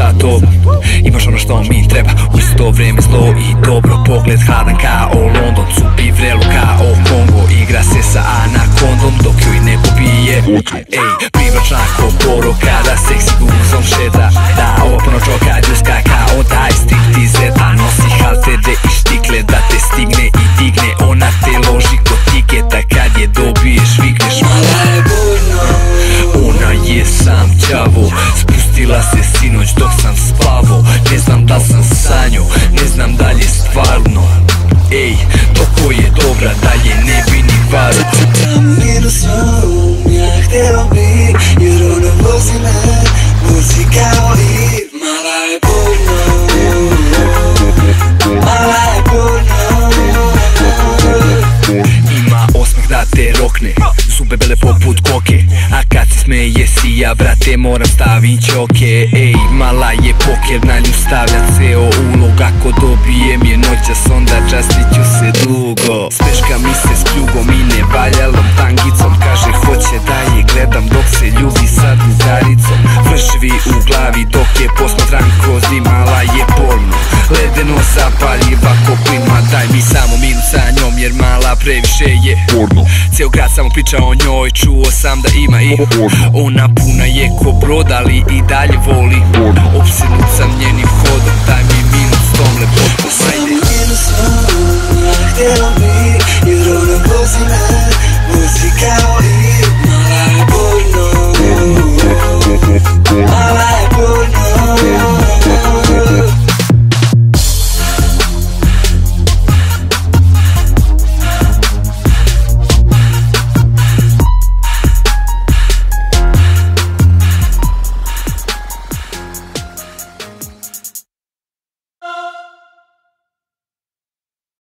sa tobom. Imaš ono što mi treba, u isto vreme zlo i dobro. Pogled hladan kao London, cupi vrelu kao Kongo. Igra se sa anakondom dok joj ne pobije. Ej, privlačna ko poro kada seksi guzom šeta. Da, ova puno čoka džuska kao taj stik ti zeta. Nosi haltere i štikle da te stigne i digne. Ona te loži kod tiketa, kad je dobiješ vikneš mala je burno. Ona je sam đavo, spustila se sinoć dok sam spavo. Ne znam da sam sanjo, ne znam da li je stvarno. Ej, toko je dobra da je ne bi ni varu. Minus svom, ja hteo bi, jer ona vozi me, vozi kao i mala je burno. Mala je burno. Ima osmeh da te rokne, zube bele poput koke. A kad se smeje si ja, brate, moram stavit ćoke. Ej, mala je poker, na nju stavlja ceo ulog. Ako dobijem je noćas, onda častit ću se dugo. Smeška mi se s kljugom i ne valjalom tangicom. Kaže hoće da je gledam dok se ljubi sa drugaricom. Vršvi u glavi dok je posmatram kroz i mala je porno. Ledeno zapaljiva ko plin, ma daj mi samo minut sa njom, jer mala previše je porno. Ceo grad samo priča o njoj, čuo sam da ima i ona puna je ko brod, ali i dalje voli